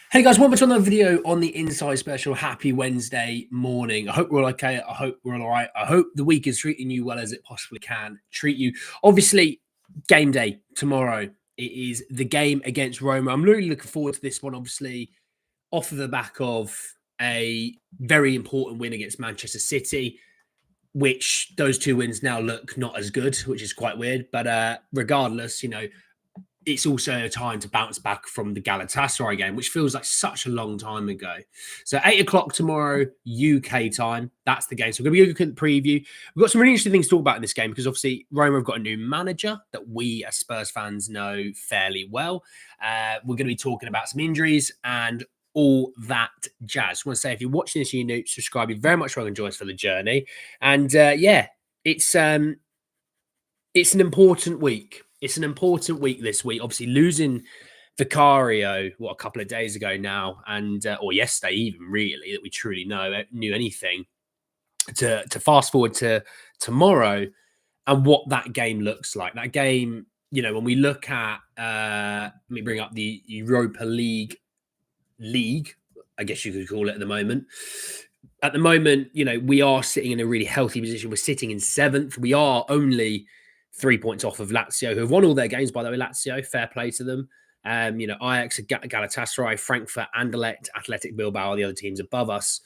Hey guys, welcome to another video on the Inside Special. Happy Wednesday morning. I hope we're all okay. I hope we're all right. I hope the week is treating you well as it possibly can treat you. Obviously, game day tomorrow. It is the game against Roma. I'm really looking forward to this one, obviously, off of the back of a very important win against Manchester City, which those two wins now look not as good, which is quite weird. But regardless, it's also a time to bounce back from the Galatasaray game, which feels like such a long time ago. So 8 o'clock tomorrow, UK time. That's the game. So we're going to be looking at the preview. We've got some really interesting things to talk about in this game because obviously Roma have got a new manager that we as Spurs fans know fairly well. We're going to be talking about some injuries and all that jazz. I want to say if you're watching this, subscribe. You're very much welcome to join us for the journey. And it's an important week. It's an important week this week. Obviously, losing Vicario, a couple of days ago now, and or yesterday even, really, that we truly knew anything. To fast forward to tomorrow and what that game looks like. That game, when we look at, let me bring up the Europa League, I guess you could call it at the moment. At the moment, we are sitting in a really healthy position. We're sitting in 7th. We are only 3 points off of Lazio, who have won all their games, by the way. Lazio, fair play to them. Ajax, Galatasaray, Frankfurt, Anderlecht, Athletic Bilbao are the other teams above us.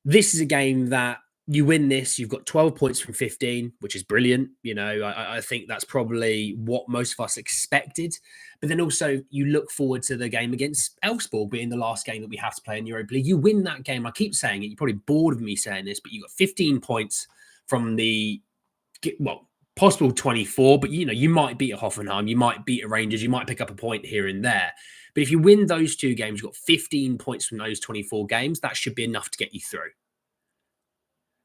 This is a game that you win this, you've got 12 points from 15, which is brilliant. I think that's probably what most of us expected. But then also you look forward to the game against Elfsborg being the last game that we have to play in Europa League. You win that game. I keep saying it. You're probably bored of me saying this, but you got 15 points from the, possible 24, but you might beat a Hoffenheim, you might beat a Rangers, you might pick up a point here and there. But if you win those two games, you've got 15 points from those 24 games. That should be enough to get you through.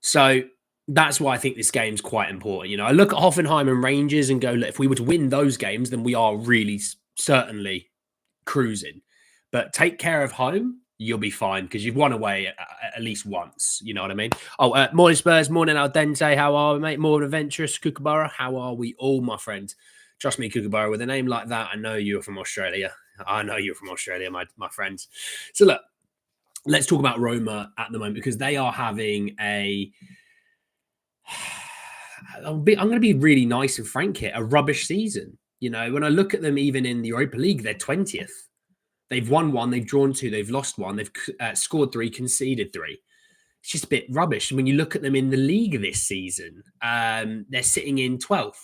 So that's why I think this game's quite important. I look at Hoffenheim and Rangers and go, look, if we were to win those games, then we are really certainly cruising. But take care of home, you'll be fine because you've won away at least once. You know what I mean? Oh, morning Spurs, morning Al Dente. How are we, mate? Morning Adventurous, Kookaburra. How are we all, my friend? Trust me, Kookaburra, with a name like that, I know you're from Australia. My friends. So look, let's talk about Roma at the moment because they are having I'm going to be really nice and frank here, a rubbish season. When I look at them, even in the Europa League, they're 20th. They've won 1, they've drawn 2, they've lost 1, they've scored 3, conceded 3. It's just a bit rubbish. And when you look at them in the league this season, they're sitting in 12th.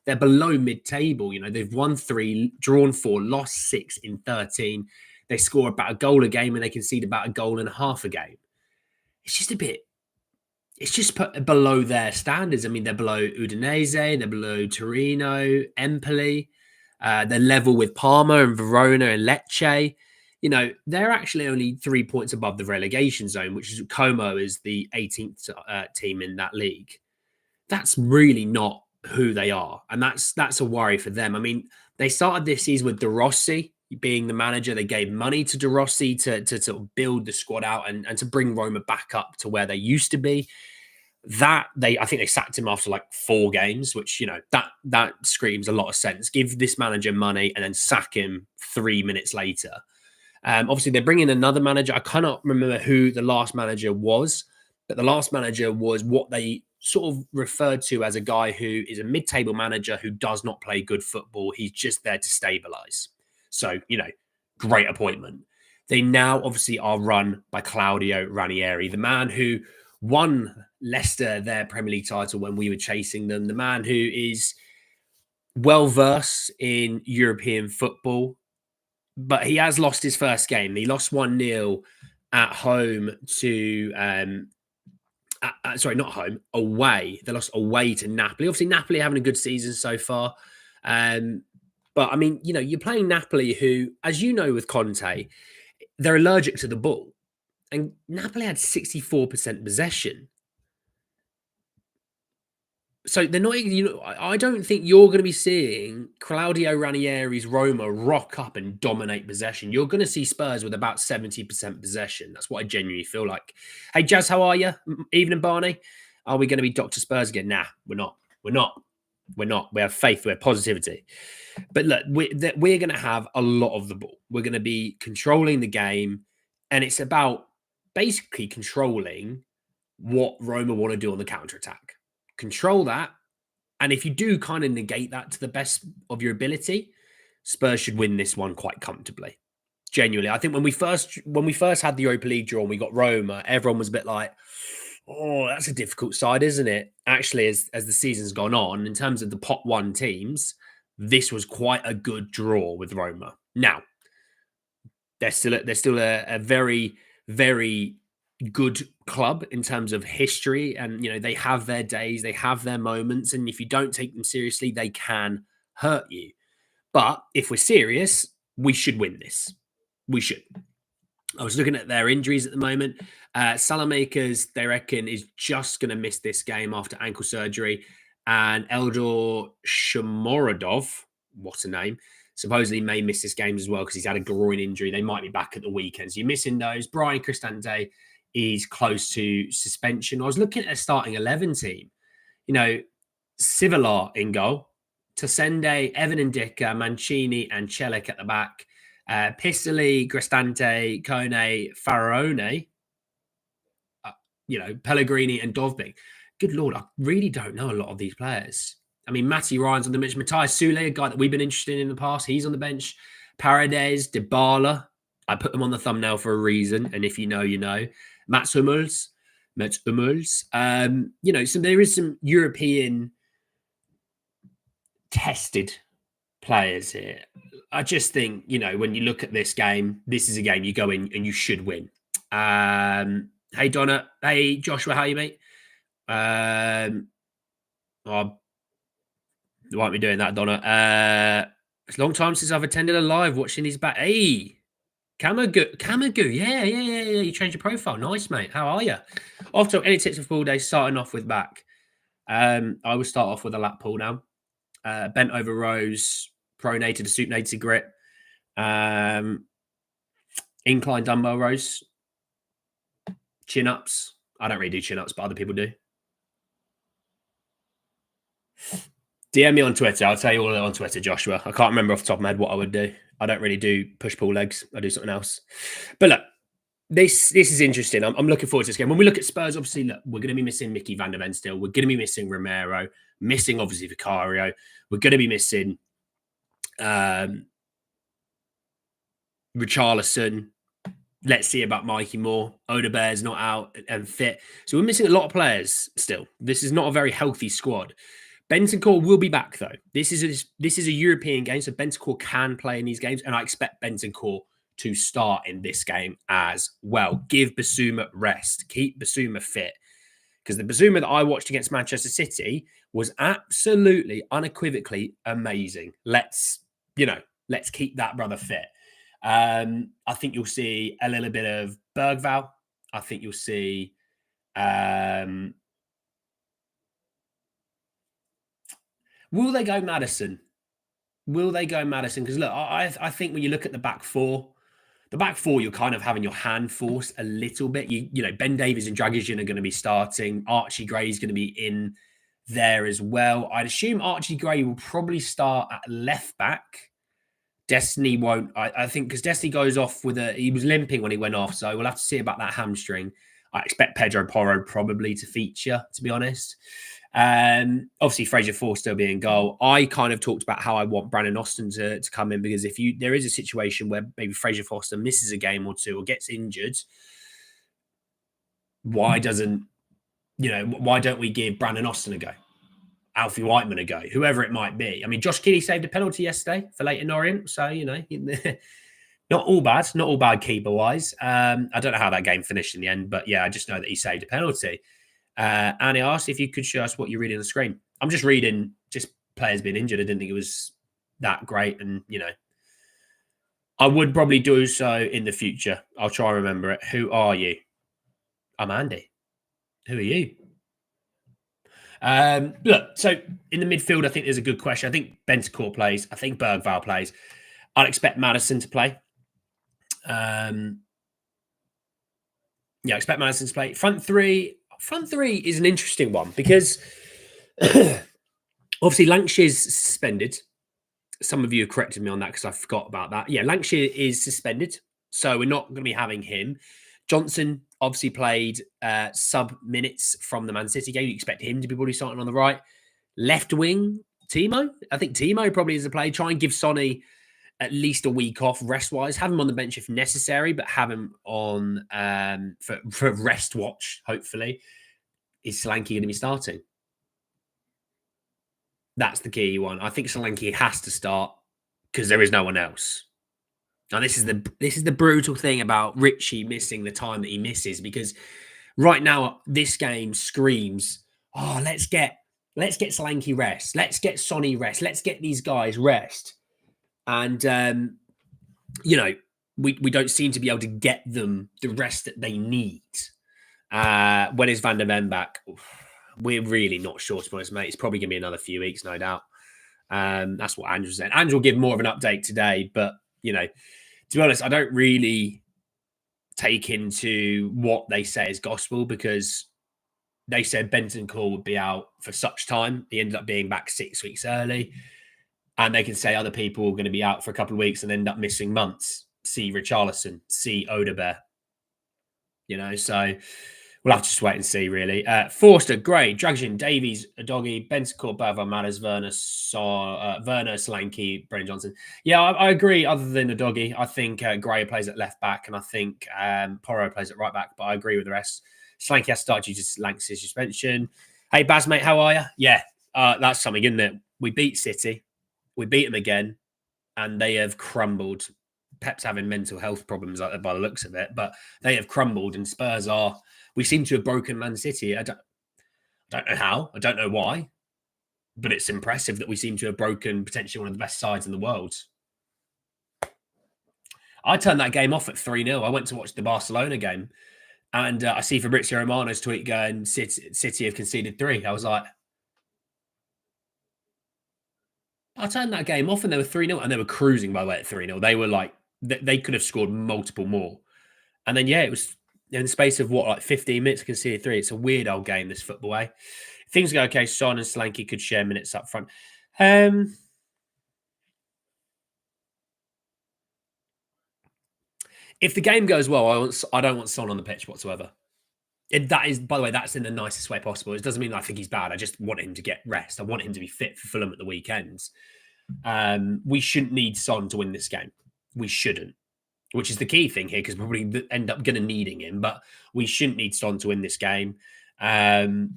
They're below mid-table. They've won 3, drawn 4, lost 6 in 13. They score about a goal a game and they concede about a goal and a half a game. It's just below their standards. I mean, they're below Udinese, they're below Torino, Empoli. They're level with Parma and Verona and Lecce. They're actually only 3 points above the relegation zone, which is Como is the 18th team in that league. That's really not who they are. And that's a worry for them. I mean, they started this season with De Rossi being the manager. They gave money to De Rossi to sort of build the squad out and to bring Roma back up to where they used to be. I think they sacked him after like 4 games, which, that screams a lot of sense. Give this manager money and then sack him 3 minutes later. Obviously, they're bringing another manager. I cannot remember who the last manager was, but the last manager was what they sort of referred to as a guy who is a mid-table manager who does not play good football. He's just there to stabilize. So, great appointment. They now obviously are run by Claudio Ranieri, the man who won Leicester their Premier League title when we were chasing them, the man who is well-versed in European football, but he has lost his first game. He lost 1-0 at home to, not home, away. They lost away to Napoli. Obviously, Napoli having a good season so far. But, I mean, you're playing Napoli who, as you know with Conte, they're allergic to the ball. And Napoli had 64% possession. So they're not, I don't think you're going to be seeing Claudio Ranieri's Roma rock up and dominate possession. You're going to see Spurs with about 70% possession. That's what I genuinely feel like. Hey, Jazz, how are you? Evening, Barney. Are we going to be Dr. Spurs again? Nah, we're not. We're not. We have faith. We have positivity. But look, we're going to have a lot of the ball. We're going to be controlling the game. And it's about basically controlling what Roma want to do on the counter-attack. Control that. And if you do kind of negate that to the best of your ability, Spurs should win this one quite comfortably. Genuinely. I think when we first had the Europa League draw and we got Roma, everyone was a bit like, oh, that's a difficult side, isn't it? Actually, as the season's gone on, in terms of the pot one teams, this was quite a good draw with Roma. Now, they're still a very, very good club in terms of history, and they have their days, they have their moments, and if you don't take them seriously, they can hurt you. But if we're serious, we should win this. We should. I was looking at their injuries at the moment. Salamakers, they reckon, is just going to miss this game after ankle surgery. And Eldor Shomorodov, what a name, supposedly may miss this game as well because he's had a groin injury. They might be back at the weekend. So you're missing those. Brian Cristante is close to suspension. I was looking at a starting 11 team. Civilar in goal. Tosende, Evan Ndicka, Mancini, and Celik at the back. Pistoli, Cristante, Kone, Faraone, Pellegrini and Dovbyk. Good Lord, I really don't know a lot of these players. I mean, Matty Ryan's on the bench. Matthias Sule, a guy that we've been interested in the past, he's on the bench. Paredes, Dybala. I put them on the thumbnail for a reason, and if you know, you know. Mats Hummels. So there is some European tested players here. I just think, when you look at this game, this is a game you go in and you should win. Hey, Donna. Hey, Joshua. How are you, mate? Why aren't we doing that, Donna? It's a long time since I've attended a live watching his back. Hey, Kamagu. Yeah. You changed your profile. Nice, mate. How are you? After any tips for full day, starting off with back. I will start off with a lat pull now. Bent over rows, pronated to supinated grip, incline dumbbell rows, chin ups. I don't really do chin ups, but other people do. DM me on Twitter. I'll tell you all on Twitter, Joshua. I can't remember off the top of my head what I would do. I don't really do push-pull legs. I do something else. But look, this is interesting. I'm looking forward to this game. When we look at Spurs, obviously, look, we're going to be missing Mickey van der Ven still. We're going to be missing Romero, missing, obviously, Vicario. We're going to be missing Richarlison. Let's see about Mikey Moore. Odebear's not out and fit. So we're missing a lot of players still. This is not a very healthy squad. Bentancur will be back, though. This is a European game, so Bentancur can play in these games, and I expect Bentancur to start in this game as well. Give Basuma rest. Keep Basuma fit. Because the Basuma that I watched against Manchester City was absolutely, unequivocally amazing. Let's keep that brother fit. I think you'll see a little bit of Bergvall. I think you'll see will they go Maddison? Because look, I think when you look at the back four, you're kind of having your hand forced a little bit. Ben Davies and Dragic are going to be starting. Archie Gray is going to be in there as well. I'd assume Archie Gray will probably start at left back. Destiny won't. I think because Destiny goes off he was limping when he went off, so we'll have to see about that hamstring. I expect Pedro Porro probably to feature, to be honest. Obviously, Fraser Forster being goal. I kind of talked about how I want Brandon Austin to come in, because there is a situation where maybe Fraser Forster misses a game or two or gets injured, why don't we give Brandon Austin a go? Alfie Whiteman a go, whoever it might be. I mean, Josh Keeley saved a penalty yesterday for Leyton Orient, so not all bad keeper-wise. I don't know how that game finished in the end, but yeah, I just know that he saved a penalty. And he asked if you could show us what you're reading on the screen. I'm just reading just players being injured. I didn't think it was that great. And, I would probably do so in the future. I'll try and remember it. Who are you? I'm Andy. Who are you? Look, so in the midfield, I think there's a good question. I think Bentancur plays. I think Bergvall plays. I'd expect Maddison to play. I expect Maddison to play. Front three is an interesting one because Obviously, Lancashire's suspended. Some of you have corrected me on that because I forgot about that. Yeah, Lancashire is suspended, so we're not going to be having him. Johnson obviously played sub minutes from the Man City game. You expect him to be probably starting on the right. Left wing, Timo. I think Timo probably is a play. Try and give Sonny at least a week off rest-wise. Have him on the bench if necessary, but have him on for rest watch, hopefully. Is Solanke going to be starting? That's the key one. I think Solanke has to start because there is no one else. Now, this is the brutal thing about Richie missing the time that he misses, because right now this game screams, "Oh, let's get Solanke rest. Let's get Sonny rest. Let's get these guys rest." And we don't seem to be able to get them the rest that they need. When is Van der Ven back? We're really not sure, to be honest, mate. It's probably going to be another few weeks, no doubt. That's what Andrew said. Andrew will give more of an update today, but, to be honest, I don't really take into what they say as gospel, because they said Bentancur would be out for such time. He ended up being back 6 weeks early. And they can say other people are going to be out for a couple of weeks and end up missing months. See Richarlison, see Odebear. So we'll have to just wait and see, really. Forster, Gray, Dragian, Davies, Adogi, Bentancur, Bava, Matters, Werner, Solanke, Brennan Johnson. Yeah, I agree. Other than Adogi, I think Gray plays at left back, and I think Porro plays at right back, but I agree with the rest. Solanke has to start due to Lance's suspension. Hey, Baz, mate, how are you? Yeah, that's something, isn't it? We beat City. We beat them again, and they have crumbled. Pep's having mental health problems by the looks of it, but they have crumbled, and Spurs are... We seem to have broken Man City. I don't know how. I don't know why. But it's impressive that we seem to have broken potentially one of the best sides in the world. I turned that game off at 3-0. I went to watch the Barcelona game, and I see Fabrizio Romano's tweet going, City have conceded 3. I was like... I turned that game off and they were 3-0, and they were cruising, by the way, at 3-0. They were like... They could have scored multiple more. And then, yeah, it was... In the space of 15 minutes, conceded 3. It's a weird old game, this football way. Things go okay. Son and Solanke could share minutes up front. If the game goes well, I don't want Son on the pitch whatsoever. That is, by the way, that's in the nicest way possible. It doesn't mean I think he's bad. I just want him to get rest. I want him to be fit for Fulham at the weekends. We shouldn't need Son to win this game. We shouldn't. Which is the key thing here, because we probably end up going to needing him. But we shouldn't need Son to win this game. When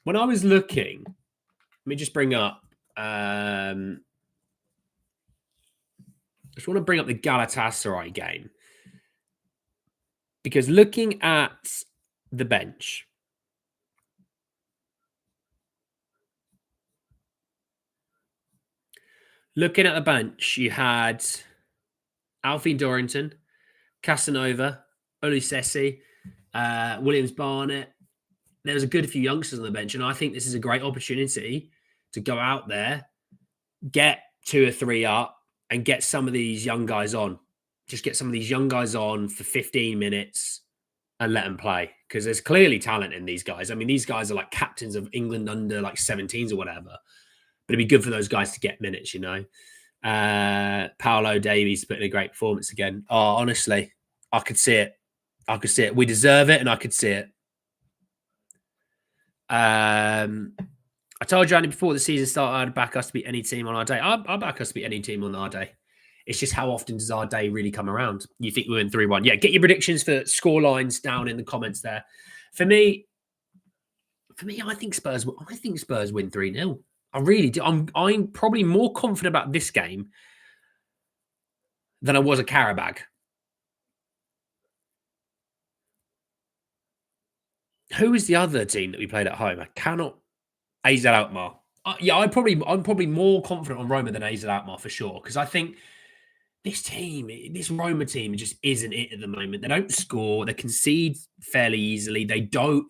I was looking, let me just bring up... I just want to bring up the Galatasaray game. Because looking at the bench... Looking at the bench, you had... Alfie Dorrington, Casanova, Olusesi, Williams Barnett. There's a good few youngsters on the bench, and I think this is a great opportunity to go out there, get 2 or 3 up, and get some of these young guys on. Just get some of these young guys on for 15 minutes and let them play, because there's clearly talent in these guys. I mean, these guys are like captains of England under 17s or whatever, but it'd be good for those guys to get minutes, Paolo Davies put in a great performance again. Oh, honestly, I could see it. We deserve it, and I could see it. I told you, Andy, before the season started, I'd back us to beat any team on our day. I'll back us to beat any team on our day. It's just how often does our day really come around? You think we win 3-1? Yeah, get your predictions for score lines down in the comments there. For me, I think Spurs win 3-0. I really do. I'm probably more confident about this game than I was a Karabag. Who is the other team that we played at home? I cannot. AZ Alkmaar. Yeah, I'm probably more confident on Roma than AZ Alkmaar for sure, because I think this Roma team just isn't it at the moment. They don't score. They concede fairly easily. They do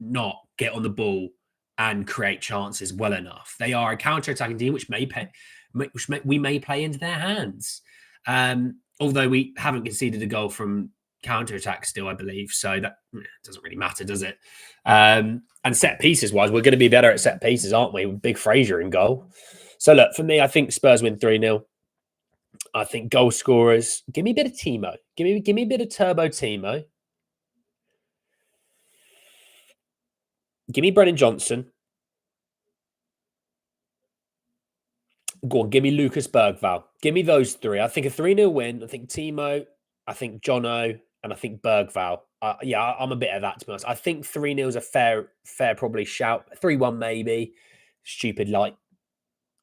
not get on the ball and create chances well enough. They are a counter-attacking team, which we may play into their hands. Although we haven't conceded a goal from counter-attack still, I believe. So that doesn't really matter, does it? And set pieces wise, we're going to be better at set pieces, aren't we? With Big Fraser in goal. So look, for me, I think Spurs win 3-0. I think goal scorers. Give me a bit of Timo. Give me a bit of Turbo Timo. Give me Brennan Johnson. Go on, give me Lucas Bergvall. Give me those three. I think a 3-0 win. I think Timo, I think Jono, and I think Bergvall. Yeah, I'm a bit of that, to be honest. I think 3-0 is a fair probably shout. 3-1 maybe. Stupid, like,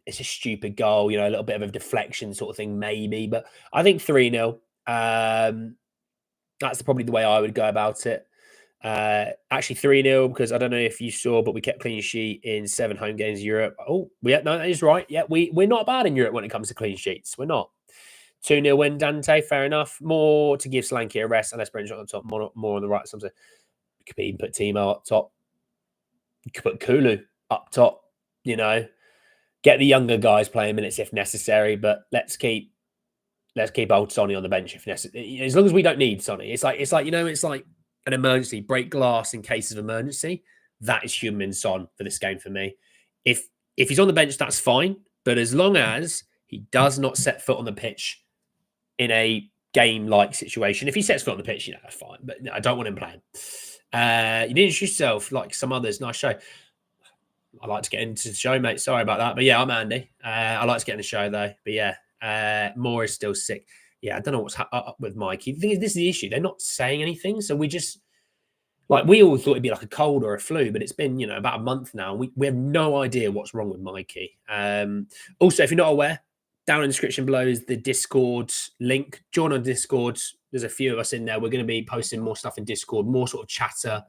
it's a stupid goal, you know, a little bit of a deflection sort of thing maybe. But I think 3-0. That's probably the way I would go about it. Actually 3-0 because I don't know if you saw, but we kept clean sheet in 7 home games in Europe. Oh, no, that is right. Yeah, we're not bad in Europe when it comes to clean sheets. We're not. 2-0 win, Dante. Fair enough. More to give Solanke a rest, unless Brent's on the top, more on the right. Something. You could even put Timo up top. You could put Kulu up top. You know, get the younger guys playing minutes if necessary. But let's keep old Sonny on the bench if necessary. As long as we don't need Sonny, it's like an emergency, break glass in case of emergency. That is Heung-Min Son for this game for me. If he's on the bench, that's fine. But as long as he does not set foot on the pitch in a game-like situation, if he sets foot on the pitch, that's fine. But no, I don't want him playing. You didn't introduce yourself like some others. Nice show. I like to get into the show, mate. Sorry about that. But yeah, I'm Andy. I like to get in the show, though. But yeah, Moore is still sick. Yeah, I don't know what's up with Mikey. The thing is, this is the issue. They're not saying anything. So we just, we all thought it'd be like a cold or a flu, but it's been, about a month now. We have no idea what's wrong with Mikey. Also, if you're not aware, down in the description below is the Discord link. Join on Discord. There's a few of us in there. We're going to be posting more stuff in Discord, more sort of chatter,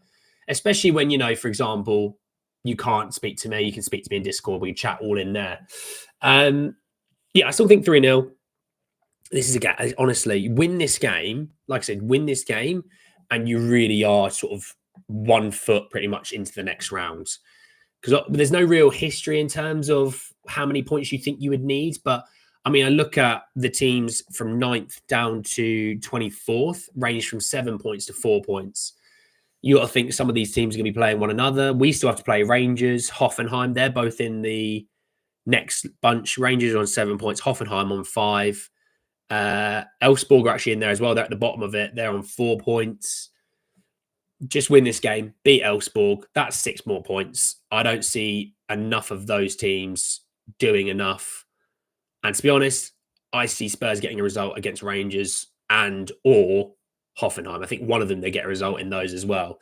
especially when, for example, you can't speak to me. You can speak to me in Discord. We chat all in there. Yeah, I still think 3-0. This is a game. Honestly, win this game. Like I said, win this game, and you really are sort of 1 foot pretty much into the next round. Because there's no real history in terms of how many points you think you would need. But I mean, I look at the teams from 9th down to 24th, range from 7 points to 4 points. You got to think some of these teams are going to be playing one another. We still have to play Rangers, Hoffenheim. They're both in the next bunch. Rangers are on 7 points, Hoffenheim on 5. Elfsborg are actually in there as well. They're at the bottom of it. They're on 4 points. Just win this game, beat Elfsborg. That's 6 more points. I don't see enough of those teams doing enough. And to be honest, I see Spurs getting a result against Rangers or Hoffenheim. I think one of them, they get a result in those as well.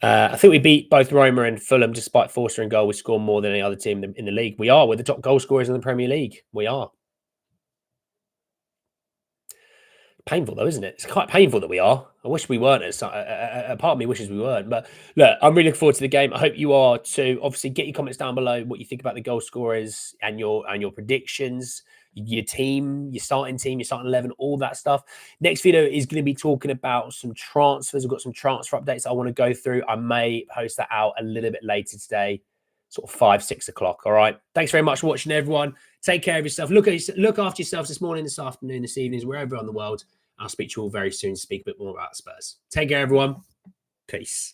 I think we beat both Roma and Fulham despite Forster and goal. We score more than any other team in the league. We are. We're the top goal scorers in the Premier League. We are. Painful though, isn't it? It's quite painful that we are. I wish we weren't. A part of me wishes we weren't. But look, I'm really looking forward to the game. I hope you are too. Obviously, get your comments down below what you think about the goal scorers and your predictions, your team, your starting 11, all that stuff. Next video is going to be talking about some transfers. We've got some transfer updates I want to go through. I may post that out a little bit later today, sort of 5, 6 o'clock. All right. Thanks very much for watching, everyone. Take care of yourself. Look after yourselves this morning, this afternoon, this evening, wherever on the world. I'll speak to you all very soon to speak a bit more about Spurs. Take care, everyone. Peace.